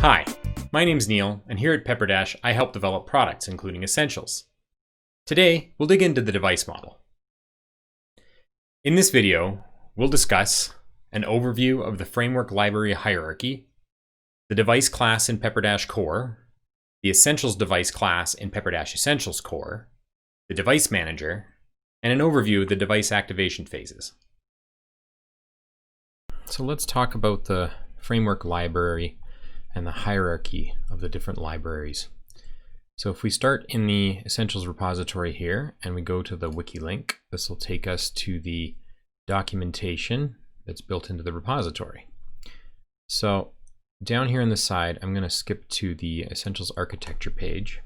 Hi, my name's Neil, and here at PepperDash, I help develop products, including Essentials. Today, we'll dig into the device model. In this video, we'll discuss an overview of the framework library hierarchy, the device class in PepperDash.Core, the EssentialsDevice class in PepperDash.Essentials.Core, the device manager, and an overview of the device activation phases. So let's talk about the framework library and the hierarchy of the different libraries. So if we start in the Essentials repository here and we go to the wiki link, this will take us to the documentation that's built into the repository. So down here on the side, I'm going to skip to the Essentials architecture page.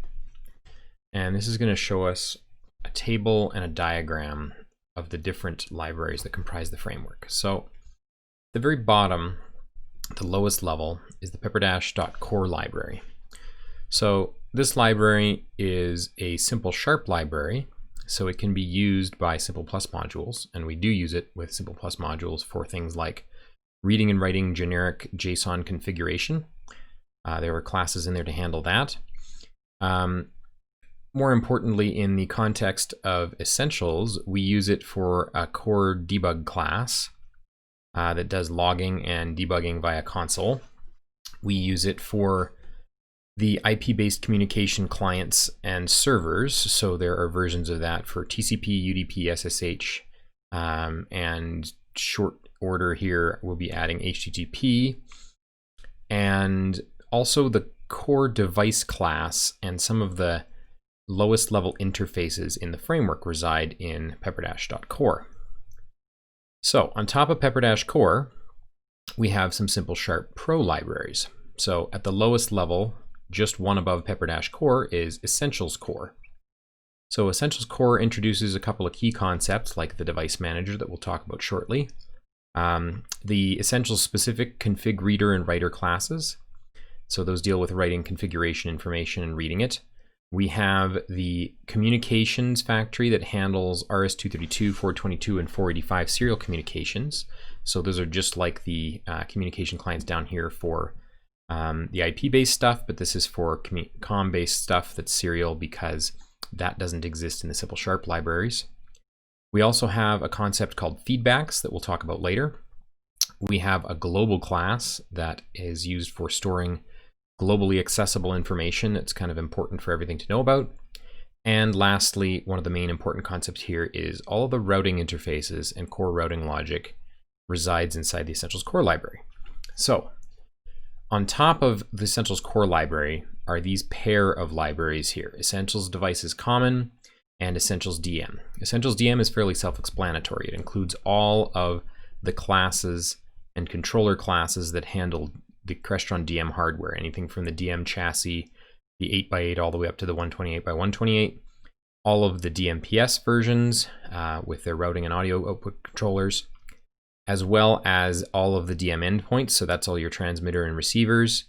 And this is going to show us a table and a diagram of the different libraries that comprise the framework. So at the very bottom, the lowest level, is the PepperDash.Core library. So this library is a simple sharp library, so it can be used by Simple Plus modules, and we do use it with Simple Plus modules for things like reading and writing generic JSON configuration. There are classes in there to handle that. More importantly, in the context of Essentials, we use it for a core debug class that does logging and debugging via console. We use it for the IP-based communication clients and servers. So there are versions of that for TCP, UDP, SSH, and short order here we'll be adding HTTP. And also the core device class and some of the lowest level interfaces in the framework reside in PepperDash.Core. So on top of PepperDash.Core, we have some Simple Sharp Pro libraries. So at the lowest level, just one above PepperDash.Core is Essentials.Core. So Essentials.Core introduces a couple of key concepts like the device manager that we'll talk about shortly, the Essentials specific config reader and writer classes. So those deal with writing configuration information and reading it. We have the communications factory that handles RS-232, 422, and 485 serial communications. So those are just like the communication clients down here for the IP-based stuff, but this is for COM-based stuff that's serial because that doesn't exist in the Simple Sharp libraries. We also have a concept called feedbacks that we'll talk about later. We have a global class that is used for storing globally accessible information that's kind of important for everything to know about. And lastly, one of the main important concepts here is all of the routing interfaces and core routing logic resides inside the Essentials Core library. So on top of the Essentials Core library are these pair of libraries here, EssentialsDevice is common and EssentialsDM. EssentialsDM is fairly self-explanatory. It includes all of the classes and controller classes that handle the Crestron DM hardware, anything from the DM chassis, the 8x8 all the way up to the 128x128, all of the DMPS versions with their routing and audio output controllers, as well as all of the DM endpoints, so that's all your transmitter and receivers,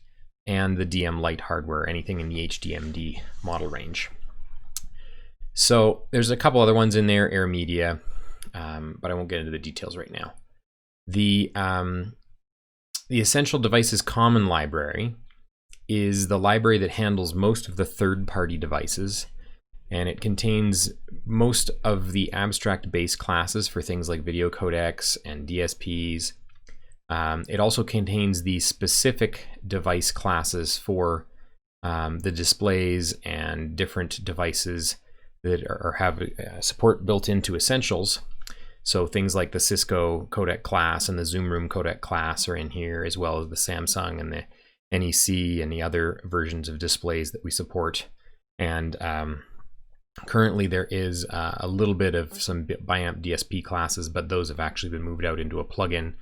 and the DM Lite hardware, anything in the HDMD model range. So there's a couple other ones in there, Air Media, but I won't get into the details right now. The EssentialsDevice's common library is the library that handles most of the third-party devices, and it contains most of the abstract base classes for things like video codecs and DSPs. It also contains the specific device classes for the displays and different devices that have support built into Essentials. So things like the Cisco codec class and the Zoom Room codec class are in here, as well as the Samsung and the NEC and the other versions of displays that we support. And currently there is a little bit of some BIAMP DSP classes, but those have actually been moved out into a plugin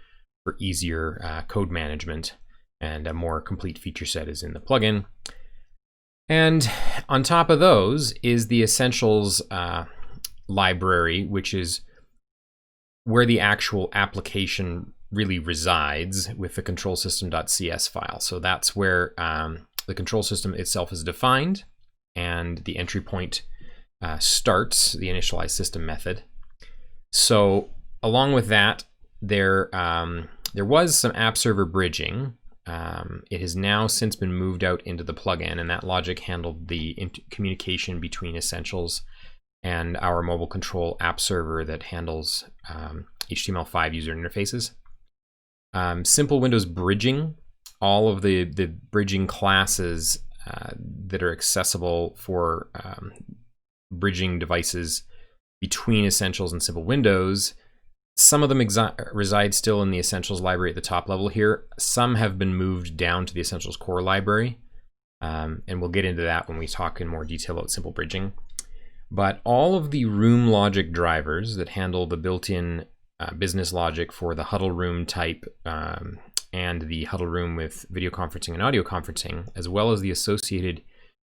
for easier code management, and a more complete feature set is in the plugin. And on top of those is the Essentials library, which is where the actual application really resides with the control system.cs file. So that's where the control system itself is defined, and the entry point starts the initialize system method. So along with that, there was some app server bridging it has now since been moved out into the plugin, and that logic handled the communication between Essentials and our mobile control app server that handles HTML5 user interfaces. Simple Windows bridging, all of the bridging classes that are accessible for bridging devices between Essentials and Simple Windows. Some of them reside still in the Essentials library at the top level here. Some have been moved down to the Essentials.Core library, and we'll get into that when we talk in more detail about simple bridging. But all of the room logic drivers that handle the built-in business logic for the huddle room type and the huddle room with video conferencing and audio conferencing, as well as the associated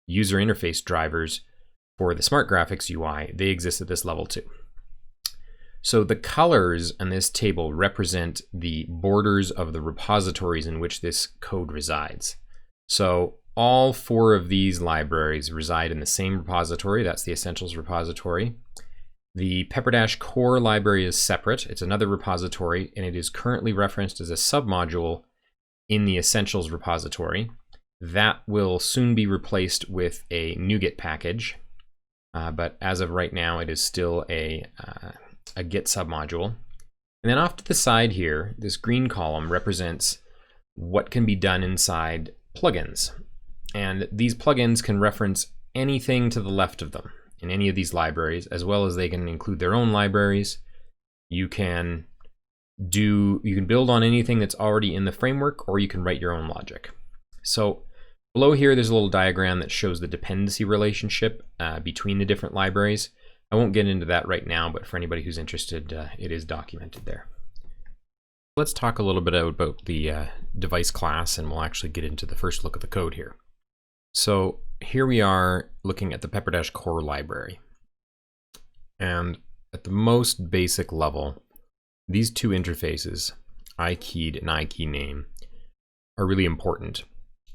user interface drivers for the Smart Graphics UI, they exist at this level too. So the colors in this table represent the borders of the repositories in which this code resides. So all 4 of these libraries reside in the same repository. That's the Essentials repository. The PepperDash.Core library is separate. It's another repository, and it is currently referenced as a submodule in the Essentials repository. That will soon be replaced with a NuGet package, but as of right now, it is still a Git submodule. And then off to the side here, this green column represents what can be done inside plugins. And these plugins can reference anything to the left of them in any of these libraries, as well as they can include their own libraries. You can build on anything that's already in the framework, or you can write your own logic. So below here, there's a little diagram that shows the dependency relationship between the different libraries. I won't get into that right now, but for anybody who's interested, it is documented there. Let's talk a little bit about the device class, and we'll actually get into the first look at the code here. So here we are looking at the PepperDash.Core library. And at the most basic level, these 2 interfaces, iKeyed and iKeyName, are really important.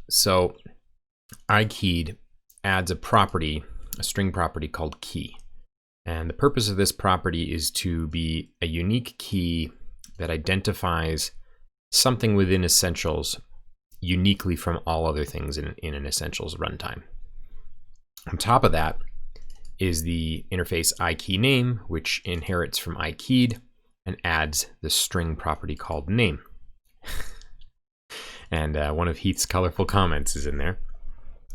So iKeyed adds a property, a string property called key. And the purpose of this property is to be a unique key that identifies something within Essentials uniquely from all other things in an Essentials runtime. On top of that is the interface iKeyName, which inherits from iKeyed and adds the string property called name. And one of Heath's colorful comments is in there.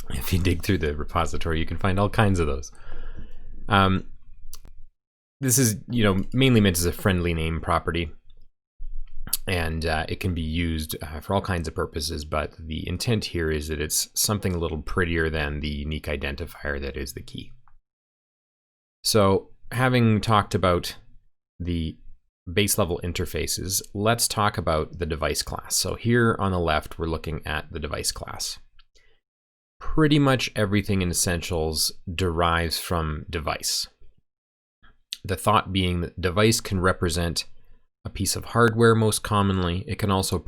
If you dig through the repository, you can find all kinds of those. This is, mainly meant as a friendly name property, and it can be used for all kinds of purposes, but the intent here is that it's something a little prettier than the unique identifier that is the key. So having talked about the base level interfaces, let's talk about the device class. So here on the left, we're looking at the device class. Pretty much everything in Essentials derives from device. The thought being that device can represent a piece of hardware most commonly. It can also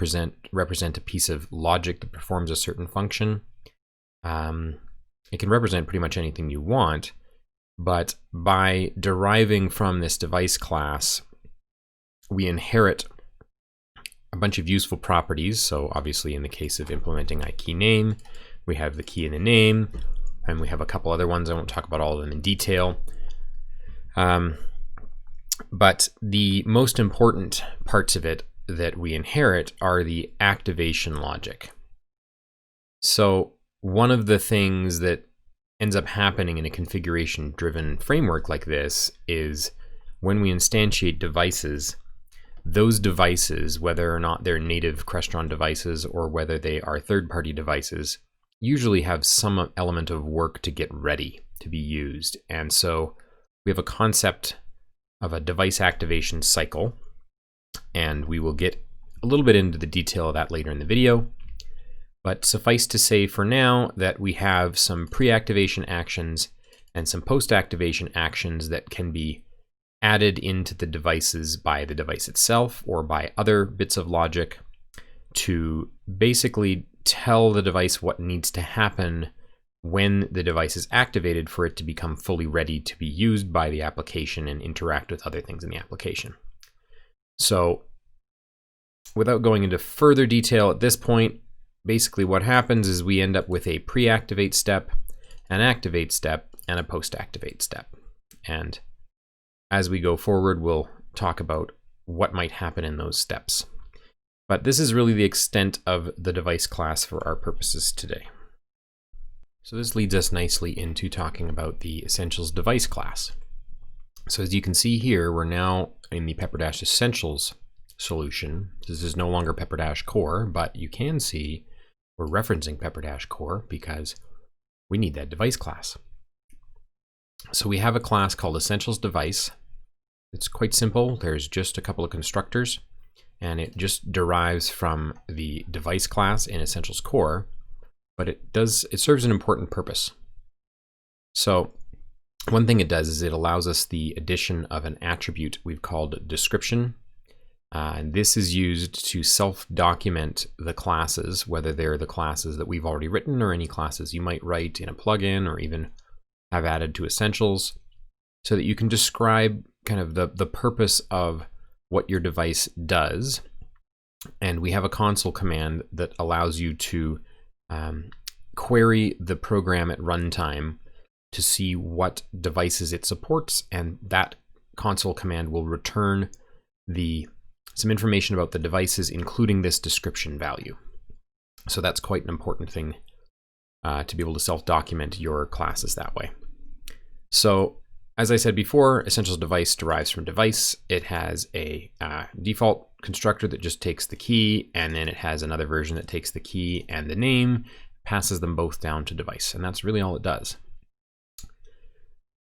represent a piece of logic that performs a certain function. It can represent pretty much anything you want, but by deriving from this device class, we inherit a bunch of useful properties. So obviously in the case of implementing iKeyName, we have the key in the name, and we have a couple other ones. I won't talk about all of them in detail. But the most important parts of it that we inherit are the activation logic. So one of the things that ends up happening in a configuration-driven framework like this is when we instantiate devices, those devices, whether or not they're native Crestron devices or whether they are third-party devices, usually have some element of work to get ready to be used. And so we have a concept of a device activation cycle, and we will get a little bit into the detail of that later in the video. But suffice to say for now that we have some pre-activation actions and some post-activation actions that can be added into the devices by the device itself or by other bits of logic to basically tell the device what needs to happen when the device is activated for it to become fully ready to be used by the application and interact with other things in the application. So without going into further detail at this point, basically what happens is we end up with a pre-activate step, an activate step, and a post-activate step. And as we go forward, we'll talk about what might happen in those steps. But this is really the extent of the device class for our purposes today. So this leads us nicely into talking about the EssentialsDevice class. So as you can see here, we're now in the PepperDash.Essentials solution. This is no longer PepperDash.Core, but you can see we're referencing PepperDash.Core because we need that device class. So we have a class called EssentialsDevice. It's quite simple. There's just a couple of constructors, and it just derives from the device class in Essentials.Core, but it serves an important purpose. So one thing it does is it allows us the addition of an attribute we've called description. And this is used to self-document the classes, whether they're the classes that we've already written or any classes you might write in a plugin or even have added to Essentials, so that you can describe kind of the purpose of what your device does. And we have a console command that allows you to query the program at runtime to see what devices it supports, and that console command will return some information about the devices, including this description value. So that's quite an important thing to be able to self-document your classes that way. So as I said before, EssentialsDevice derives from device. It has a default constructor that just takes the key, and then it has another version that takes the key and the name, passes them both down to device, and that's really all it does.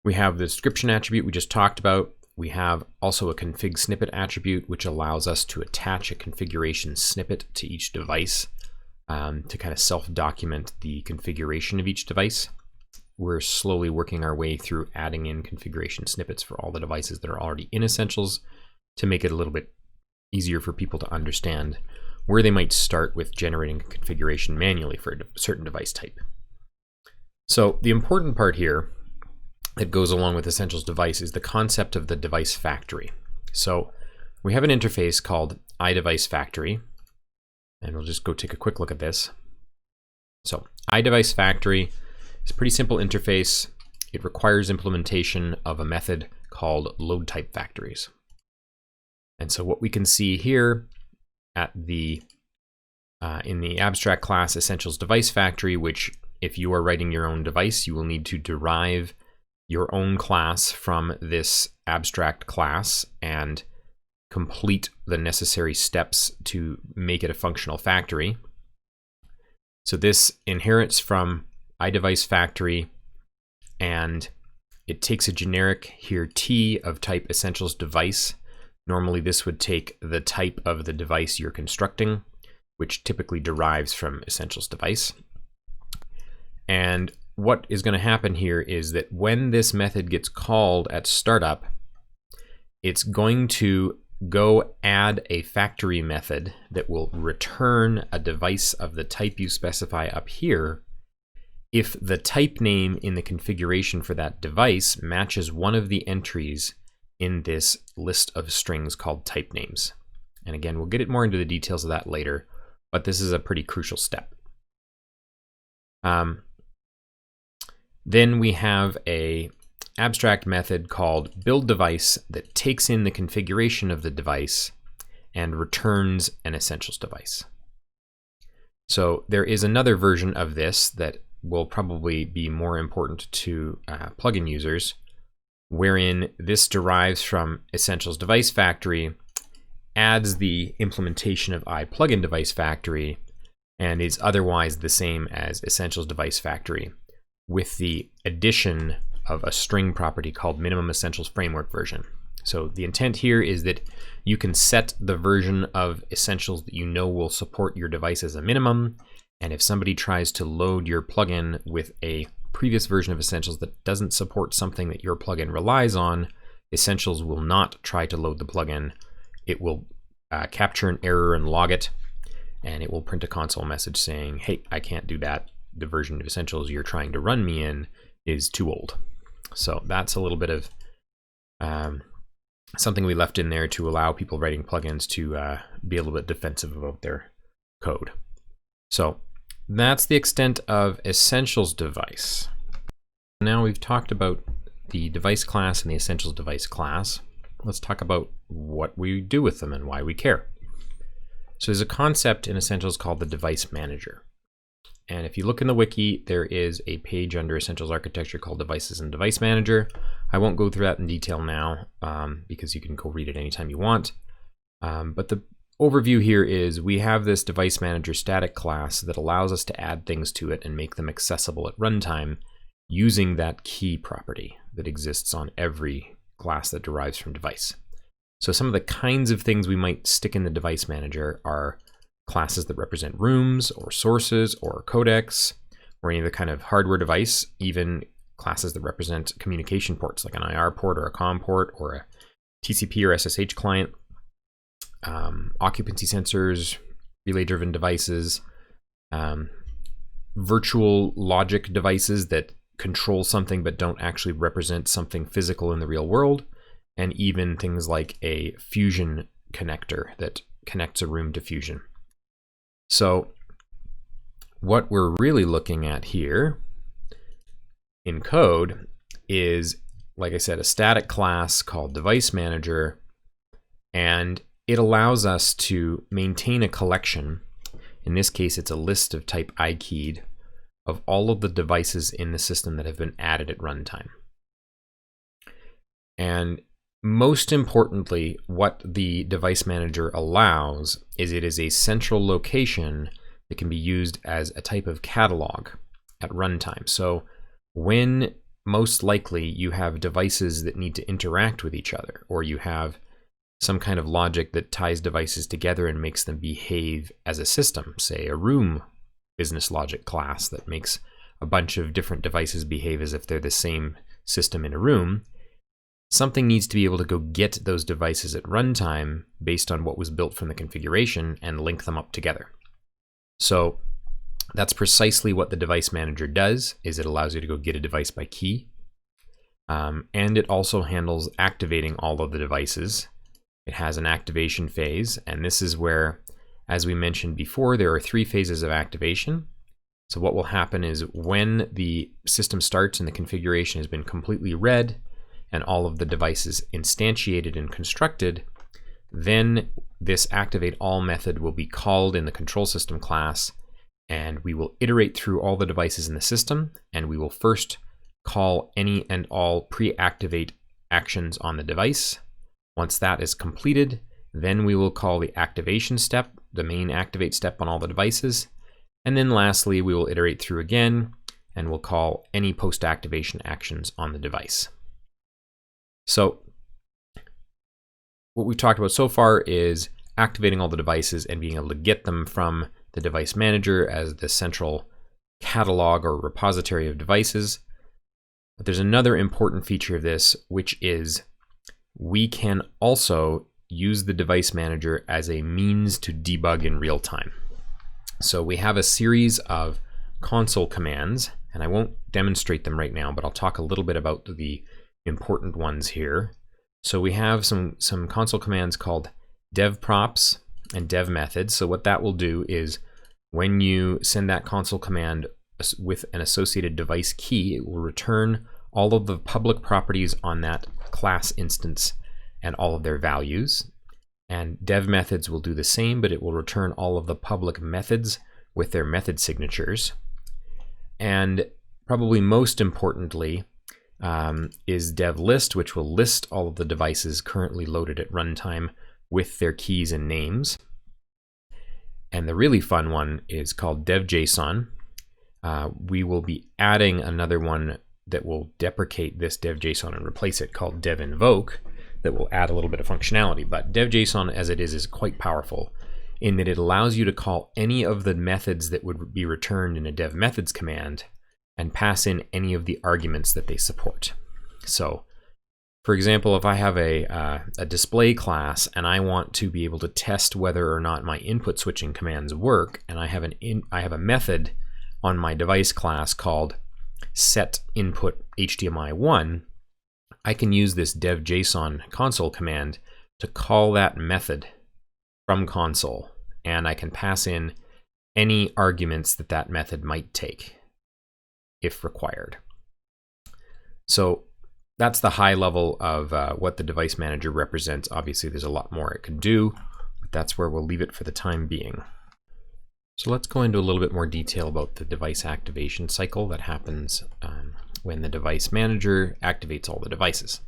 We have the description attribute we just talked about. We have also a config snippet attribute, which allows us to attach a configuration snippet to each device to kind of self-document the configuration of each device. We're slowly working our way through adding in configuration snippets for all the devices that are already in Essentials to make it a little bit easier for people to understand where they might start with generating a configuration manually for a certain device type. So the important part here that goes along with EssentialsDevice is the concept of the device factory. So we have an interface called iDevice Factory, and we'll just go take a quick look at this. So iDevice Factory is a pretty simple interface. It requires implementation of a method called load type factories. And so what we can see here at in the abstract class EssentialsDevice Factory, which if you are writing your own device, you will need to derive your own class from this abstract class and complete the necessary steps to make it a functional factory. So this inherits from iDevice Factory, and it takes a generic here T of type EssentialsDevice. Normally this would take the type of the device you're constructing, which typically derives from EssentialsDevice. And what is going to happen here is that when this method gets called at startup, it's going to go add a factory method that will return a device of the type you specify up here if the type name in the configuration for that device matches one of the entries in this list of strings called type names. And again, we'll get more into the details of that later, but this is a pretty crucial step. Then we have a abstract method called buildDevice that takes in the configuration of the device and returns an EssentialsDevice. So there is another version of this that will probably be more important to plugin users, wherein this derives from EssentialsDevice Factory, adds the implementation of iPluginDevice Factory, and is otherwise the same as EssentialsDevice Factory, with the addition of a string property called minimum essentials framework version. So the intent here is that you can set the version of Essentials that you know will support your device as a minimum, and if somebody tries to load your plugin with a previous version of Essentials that doesn't support something that your plugin relies on, Essentials will not try to load the plugin. It will capture an error and log it, and it will print a console message saying, hey, I can't do that. The version of Essentials you're trying to run me in is too old. So that's a little bit of something we left in there to allow people writing plugins to be a little bit defensive about their code. So that's the extent of EssentialsDevice. Now we've talked about the device class and the EssentialsDevice class. Let's talk about what we do with them and why we care. So there's a concept in Essentials called the device manager. And if you look in the wiki, there is a page under Essentials architecture called Devices and Device Manager. I won't go through that in detail now because you can go read it anytime you want. But the overview here is we have this device manager static class that allows us to add things to it and make them accessible at runtime using that key property that exists on every class that derives from device. So some of the kinds of things we might stick in the device manager are classes that represent rooms or sources or codecs or any other kind of hardware device, even classes that represent communication ports like an IR port or a COM port or a TCP or SSH client, occupancy sensors, relay-driven devices, virtual logic devices that control something but don't actually represent something physical in the real world, and even things like a fusion connector that connects a room to fusion. So what we're really looking at here in code is, like I said, a static class called device manager, and it allows us to maintain a collection. In this case, it's a list of type ikeyed of all of the devices in the system that have been added at runtime. And most importantly, what the device manager allows is it is a central location that can be used as a type of catalog at runtime. So when most likely you have devices that need to interact with each other, or you have some kind of logic that ties devices together and makes them behave as a system, say a room business logic class that makes a bunch of different devices behave as if they're the same system in a room, something needs to be able to go get those devices at runtime based on what was built from the configuration and link them up together. So that's precisely what the device manager does, is it allows you to go get a device by key. And it also handles activating all of the devices. It has an activation phase, and this is where, as we mentioned before, there are 3 phases of activation. So what will happen is when the system starts and the configuration has been completely read and all of the devices instantiated and constructed, then this activate all method will be called in the control system class, and we will iterate through all the devices in the system, and we will first call any and all pre-activate actions on the device. Once that is completed, then we will call the activation step, the main activate step on all the devices. And then lastly, we will iterate through again and we'll call any post-activation actions on the device. So what we've talked about so far is activating all the devices and being able to get them from the device manager as the central catalog or repository of devices. But there's another important feature of this, which is we can also use the device manager as a means to debug in real time. So we have a series of console commands, and I won't demonstrate them right now, but I'll talk a little bit about the important ones here. So we have some console commands called dev props and dev methods. So what that will do is when you send that console command with an associated device key, it will return all of the public properties on that class instance and all of their values. And dev methods will do the same, but it will return all of the public methods with their method signatures. And probably most importantly is dev list, which will list all of the devices currently loaded at runtime with their keys and names. And the really fun one is called dev JSON. We will be adding another one that will deprecate this dev JSON and replace it, called dev invoke, that will add a little bit of functionality. But dev JSON as it is quite powerful in that it allows you to call any of the methods that would be returned in a dev methods command and pass in any of the arguments that they support. So for example, if I have a display class and I want to be able to test whether or not my input switching commands work, and I have a method on my device class called set input HDMI1, I can use this dev JSON console command to call that method from console, and I can pass in any arguments that that method might take if required. So that's the high level of what the device manager represents. Obviously, there's a lot more it can do, but that's where we'll leave it for the time being. So let's go into a little bit more detail about the device activation cycle that happens when the device manager activates all the devices.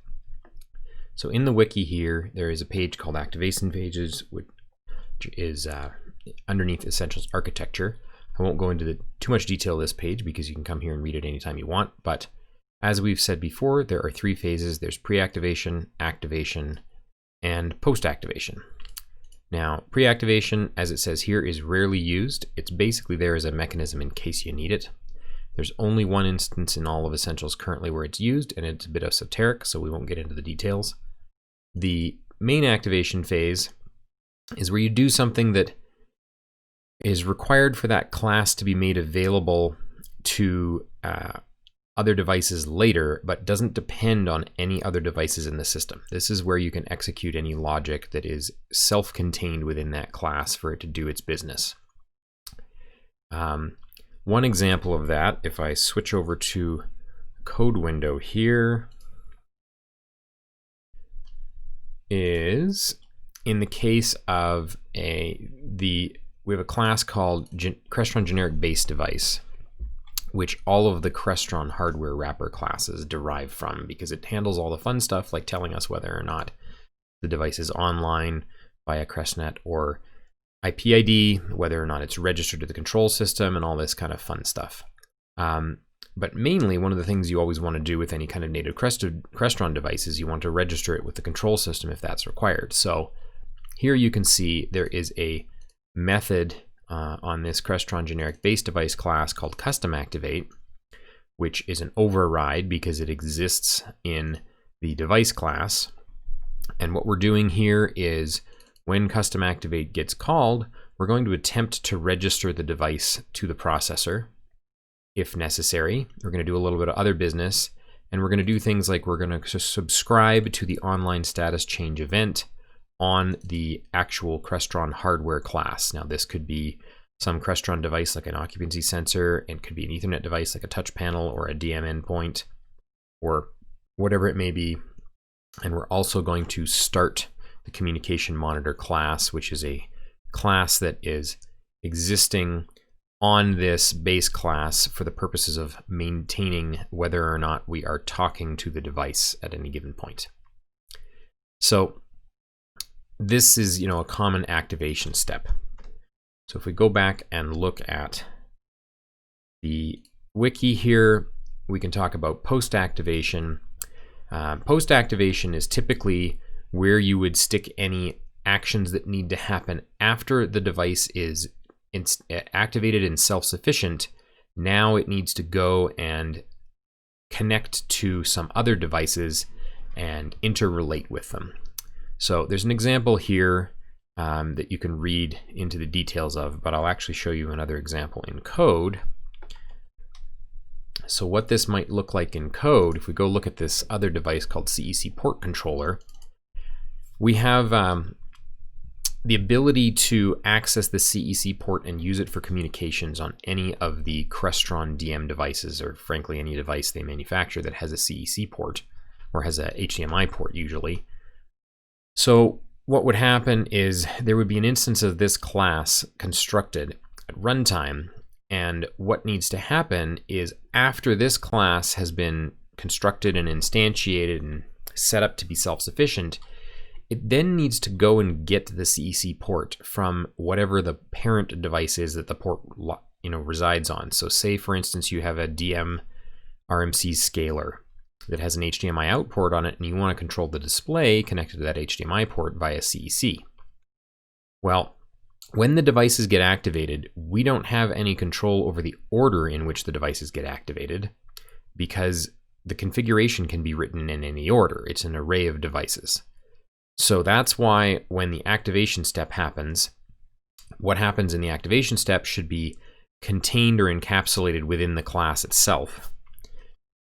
So in the wiki here, there is a page called Activation Pages, which is underneath Essentials Architecture. I won't go into too much detail of this page because you can come here and read it anytime you want, but as we've said before, there are 3 phases. There's pre-activation, activation, and post-activation. Now, pre-activation, as it says here, is rarely used. It's basically there as a mechanism in case you need it. There's only one instance in all of Essentials currently where it's used, and it's a bit esoteric, so we won't get into the details. The main activation phase is where you do something that is required for that class to be made available to other devices later, but doesn't depend on any other devices in the system. This is where you can execute any logic that is self-contained within that class for it to do its business. One example of that, if I switch over to code window here, is in the case of we have a class called Crestron Generic Base Device, which all of the Crestron hardware wrapper classes derive from, because it handles all the fun stuff like telling us whether or not the device is online via CrestNet or IP ID, whether or not it's registered to the control system, and all this kind of fun stuff. But mainly, one of the things you always want to do with any kind of native Crestron device is you want to register it with the control system if that's required. So here you can see there is a method on this Crestron Generic Base Device class called Custom Activate, which is an override because it exists in the device class. And what we're doing here is when Custom Activate gets called, we're going to attempt to register the device to the processor if necessary. We're going to do a little bit of other business, and we're going to do things like we're going to subscribe to the online status change event on the actual Crestron hardware class. Now, this could be some Crestron device like an occupancy sensor, it could be an Ethernet device like a touch panel or a DM endpoint, or whatever it may be. And we're also going to start the communication monitor class, which is a class that is existing on this base class for the purposes of maintaining whether or not we are talking to the device at any given point. So this is, a common activation step. So if we go back and look at the wiki here, we can talk about post-activation. Post-activation is typically where you would stick any actions that need to happen after the device is activated and self-sufficient. Now it needs to go and connect to some other devices and interrelate with them. So there's an example here that you can read into the details of, but I'll actually show you another example in code. So what this might look like in code, if we go look at this other device called CEC Port Controller, we have the ability to access the CEC port and use it for communications on any of the Crestron DM devices, or frankly any device they manufacture that has a CEC port or has a HDMI port usually. So what would happen is there would be an instance of this class constructed at runtime, and what needs to happen is after this class has been constructed and instantiated and set up to be self-sufficient, it then needs to go and get the CEC port from whatever the parent device is that the port resides on. So say for instance you have a DM RMC scaler that has an HDMI out port on it, and you want to control the display connected to that HDMI port via CEC. Well, when the devices get activated, we don't have any control over the order in which the devices get activated, because the configuration can be written in any order. It's an array of devices. So that's why when the activation step happens, what happens in the activation step should be contained or encapsulated within the class itself.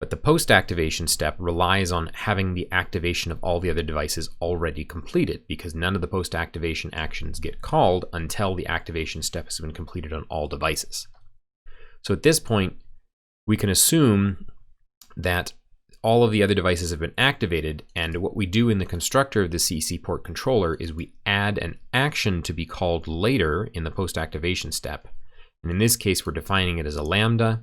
But the post-activation step relies on having the activation of all the other devices already completed, because none of the post-activation actions get called until the activation step has been completed on all devices. So at this point, we can assume that all of the other devices have been activated, and what we do in the constructor of the CEC port controller is we add an action to be called later in the post-activation step. And in this case, we're defining it as a lambda.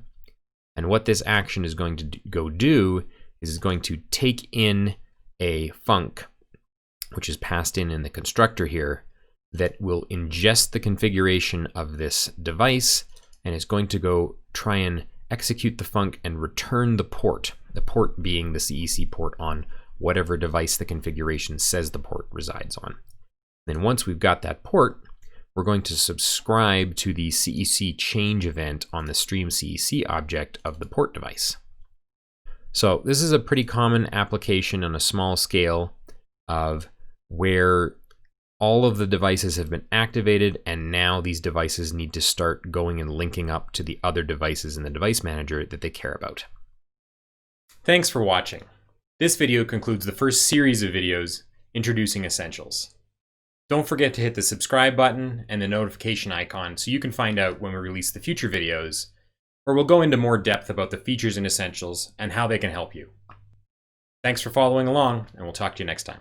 And what this action is going to go do is it's going to take in a func, which is passed in the constructor here, that will ingest the configuration of this device, and it's going to go try and execute the func and return the port being the CEC port on whatever device the configuration says the port resides on. Then once we've got that port, we're going to subscribe to the CEC change event on the stream CEC object of the port device. So this is a pretty common application on a small scale of where all of the devices have been activated, and now these devices need to start going and linking up to the other devices in the device manager that they care about. Thanks for watching. This video concludes the first series of videos introducing Essentials. Don't forget to hit the subscribe button and the notification icon so you can find out when we release the future videos, where we'll go into more depth about the features in Essentials and how they can help you. Thanks for following along, and we'll talk to you next time.